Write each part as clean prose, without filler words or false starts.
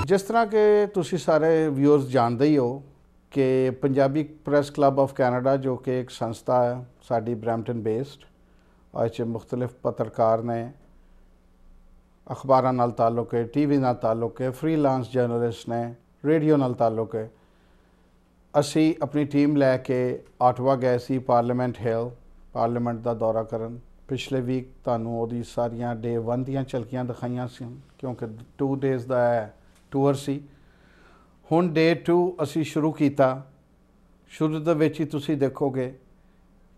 जिस तरह के तुसी सारे व्यूअर्स जानते ही हो कि Punjabi press club of Canada जो कि एक संस्था है साडी ब्रैम्पटन बेस्ड और मुख्तलिफ पत्रकार ने अखबारां नाल ताल्लुक है टीवी नाल ताल्लुक है फ्रीलांस जर्नलिस्ट ने रेडियो नाल ताल्लुक है असी अपनी टीम लैके ऑटवा गए सी पार्लीमेंट हिल पार्लीमेंट का दौरा करन पिछले वीक तुहानूं ओहदी सारियां डे 1 दीयां झलकियां दिखाइयां सी क्योंकि 2 डेज़ का टूर सी हुण डे 2 असी शुरू किया शुरू दे विच ही तुसीं देखोगे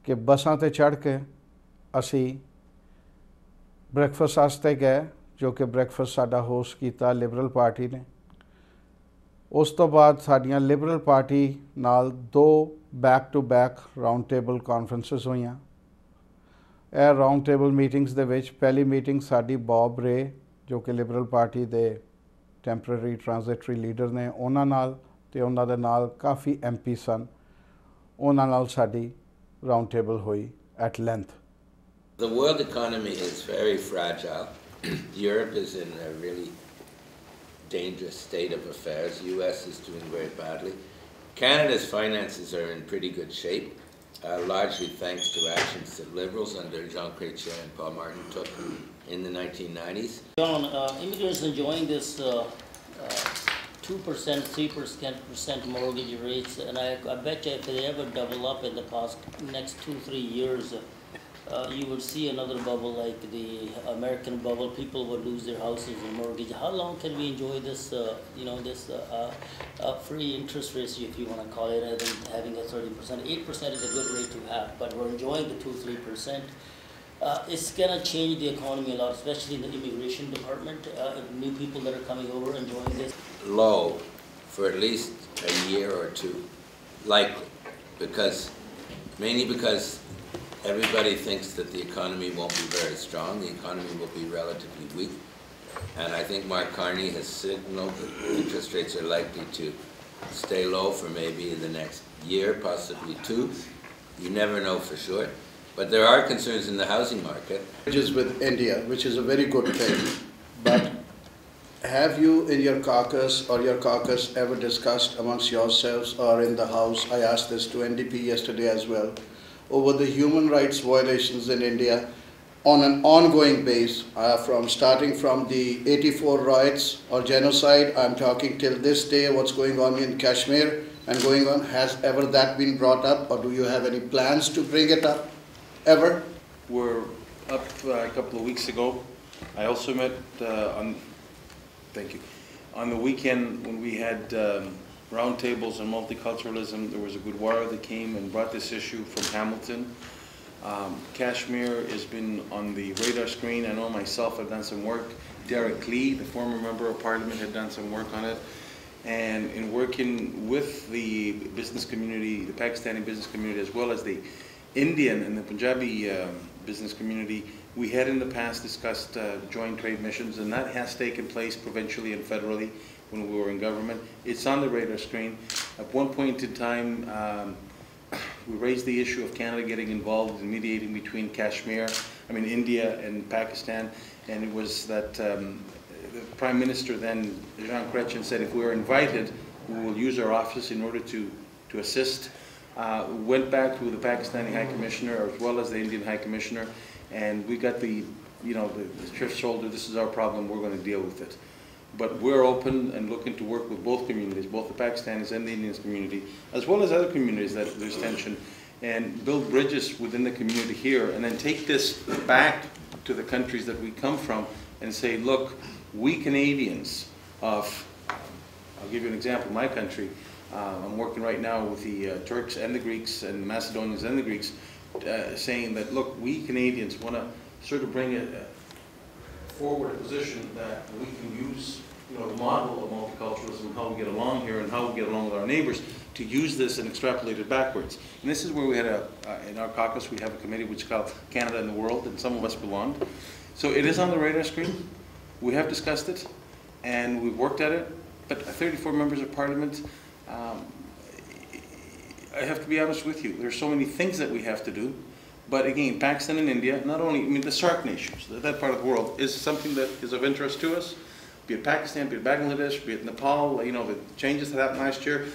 कि बसां ते चढ़ के असी ब्रैकफास्ट वास्ते गए जो कि ब्रैकफास्ट साडा होस्ट किया लिबरल पार्टी ने उस तो बाद साडियां लिबरल पार्टी नाल 2 back to back round table conferences हुईयां। यह राउंड टेबल मीटिंग्स दे विच पहली मीटिंग साडी बॉब रे जो कि लिबरल पार्टी दे टैंपरेरी ट्रांजिटरी लीडर ने उन्हां नाल ते उन्हां दे नाल काफ़ी MP सन उन्हां नाल साडी राउंड टेबल हुई at length. The world economy is very fragile. Europe is in a really dangerous state of affairs. US is doing very badly. Canada's finances are in pretty good shape, largely thanks to actions that Liberals under Jean Chrétien and Paul Martin took in the 1990s. John, immigrants enjoying this 2%, 3% mortgage rates, and I bet you if they ever double up in the next 2-3 years, you would see another bubble like the American bubble. People would lose their houses and mortgage. How long can we enjoy this, this free interest rates, if you want to call it, rather than having a 30%? 8% is a good rate to have, but we're enjoying the 2-3%. It's going to change the economy a lot, especially in the immigration department. New people that are coming over enjoying this. Low for at least a year or two, likely, mainly because everybody thinks that the economy won't be very strong. The economy will be relatively weak. And I think Mark Carney has signaled that interest rates are likely to stay low for maybe the next year, possibly 2. You never know for sure. But there are concerns in the housing market. Which is with India, which is a very good thing. But have you in your caucus ever discussed amongst yourselves or in the House, I asked this to NDP yesterday as well, over the human rights violations in India on an ongoing basis, starting from the 84 riots or genocide, I'm talking till this day, what's going on in Kashmir and going on, has ever that been brought up, or do you have any plans to bring it up, ever? We're up a couple of weeks ago. I also met on the weekend when we had roundtables on multiculturalism. There was a good wire that came and brought this issue from Hamilton. Kashmir has been on the radar screen. I know myself, I've done some work. Derek Lee, the former member of parliament, had done some work on it. And in working with the business community, the Pakistani business community, as well as the Indian and the Punjabi business community, we had in the past discussed joint trade missions, and that has taken place provincially and federally when we were in government. It's on the radar screen. At one point in time, we raised the issue of Canada getting involved in mediating between India and Pakistan, and it was that the Prime Minister then, Jean Chrétien, said if we are invited, we will use our office in order to assist. Went back to the Pakistani High Commissioner as well as the Indian High Commissioner, and we got the stiff shoulder, this is our problem, we're going to deal with it. But we're open and looking to work with both communities, both the Pakistanis and the Indian community, as well as other communities that there's tension, and build bridges within the community here, and then take this back to the countries that we come from and say, look, we Canadians I'll give you an example, my country, I'm working right now with the Turks and the Greeks and the Macedonians and the Greeks, saying that, look, we Canadians want to sort of bring forward a position that we can use, the model of multiculturalism, how we get along here and how we get along with our neighbors, to use this and extrapolate it backwards. And this is where we had in our caucus, we have a committee which is called Canada and the World, and some of us belonged. So it is on the radar screen. We have discussed it, and we've worked at it, but 34 members of parliament, I have to be honest with you, there's so many things that we have to do. But again, Pakistan and India, not only, the SAARC nations, that part of the world, is something that is of interest to us. be it Pakistan, be it Bangladesh, be it Nepal, you know, the changes that happened last year,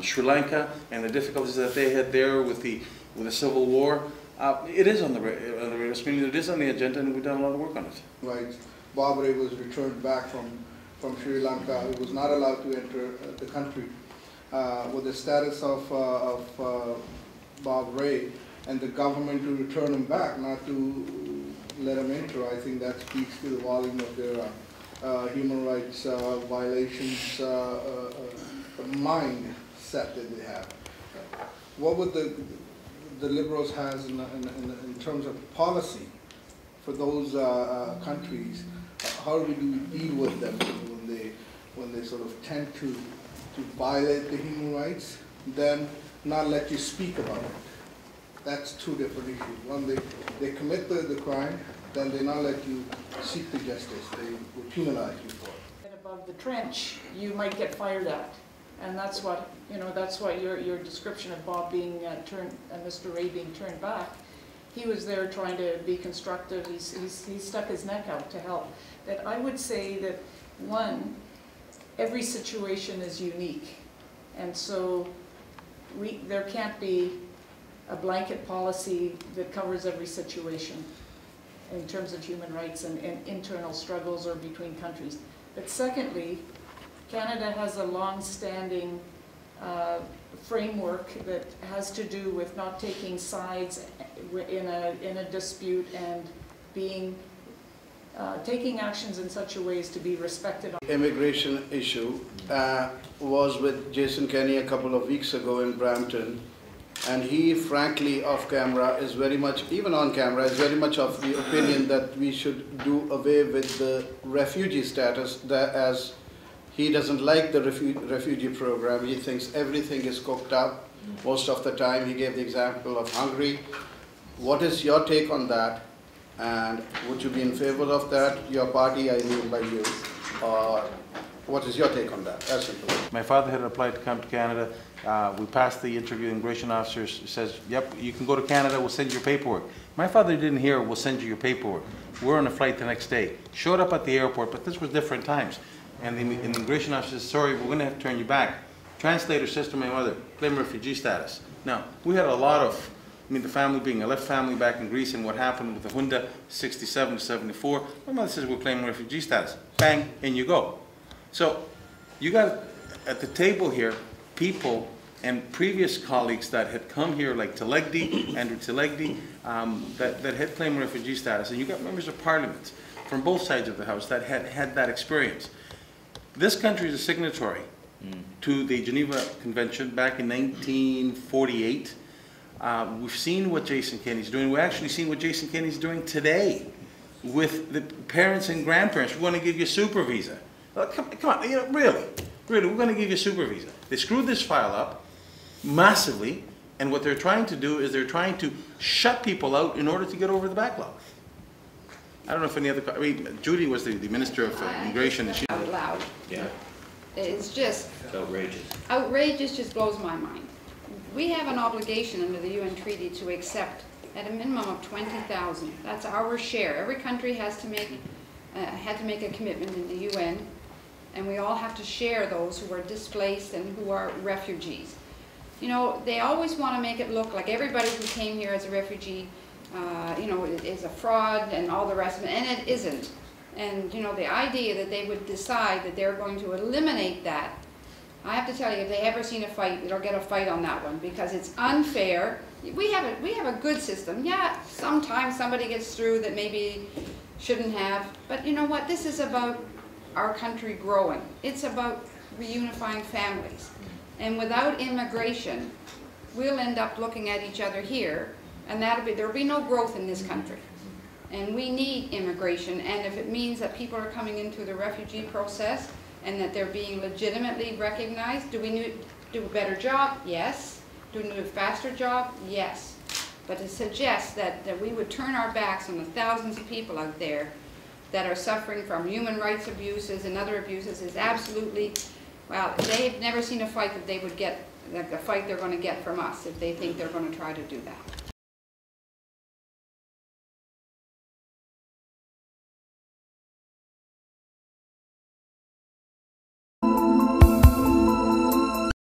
Sri Lanka, and the difficulties that they had there with the civil war. It is on the radar screen, it is on the agenda, and we've done a lot of work on it. Right. Bob Ray was returned back from Sri Lanka. He was not allowed to enter the country. With the status of Bob Ray and the government to return him back, not to let him enter, I think that speaks to the volume of their human rights violations mindset that they have. What would the Liberals has in terms of policy for those countries? How do we deal with them when they sort of tend to violate the human rights, then not let you speak about it? That's two different issues. One, they commit the crime, then they not let you seek the justice. They will penalize you for it. And above the trench, you might get fired at. And that's what, you know, that's what your description of Bob being Mr. Ray being turned back. He was there trying to be constructive. He stuck his neck out to help. That I would say that, one, every situation is unique. And so there can't be a blanket policy that covers every situation in terms of human rights and internal struggles or between countries. But secondly, Canada has a long-standing framework that has to do with not taking sides in a dispute and taking actions in such a way as to be respected. Immigration issue was with Jason Kenney a couple of weeks ago in Brampton, and he frankly off camera is very much, even on camera, is very much of the opinion that we should do away with the refugee status, as he doesn't like the refugee program. He thinks everything is cooked up most of the time. He gave the example of Hungary. What is your take on that? And would you be in favor of that, your party, I mean by you, or what is your take on that? As simple. My father had applied to come to Canada. We passed the interview. The immigration officer says, yep, you can go to Canada, we'll send you your paperwork. My father didn't hear, we'll send you your paperwork. We're on a flight the next day. Showed up at the airport, but this was different times. And the immigration officer says, sorry, we're going to have to turn you back. Translator says to my mother, claim refugee status. Now, we had a lot of, I mean, the family being a left family back in Greece, and what happened with the junta, 67 to 74, my mother says, we're claiming refugee status. Bang, in you go. So, you got at the table here, people and previous colleagues that had come here, like Andrew Telegdi, that had claimed refugee status, and you got members of parliament from both sides of the house that had that experience. This country is a signatory to the Geneva Convention back in 1948. We've seen what Jason Kenney's doing. We've actually seen what Jason Kenney's doing today with the parents and grandparents. We're going to give you a super visa. Come on, you know, really, we're going to give you a super visa. They screwed this file up massively, and what they're trying to do is they're trying to shut people out in order to get over the backlog. I don't know if any other, I mean, Judy was the Minister of Immigration. And she, out loud. Yeah. It's just It's outrageous. outrageous, just blows my mind. We have an obligation under the UN Treaty to accept at a minimum of 20,000. That's our share. Every country has to make had to make a commitment in the UN, and we all have to share those who are displaced and who are refugees. You know, they always want to make it look like everybody who came here as a refugee, you know, is a fraud and all the rest of it, and it isn't. And, you know, the idea that they would decide that they're going to eliminate that, I have to tell you, if they ever seen a fight, they'll get a fight on that one, because it's unfair. We have a good system. Yeah, sometimes somebody gets through that maybe shouldn't have, but you know what? This is about our country growing. It's about reunifying families. And without immigration, we'll end up looking at each other here, and there'll be no growth in this country. And we need immigration, and if it means that people are coming into the refugee process and that they're being legitimately recognized, do we need to do a better job? Yes. Do we need a faster job? Yes. But to suggest that we would turn our backs on the thousands of people out there that are suffering from human rights abuses and other abuses is absolutely, well, they've never seen a fight that they would get, like the fight they're going to get from us if they think they're going to try to do that.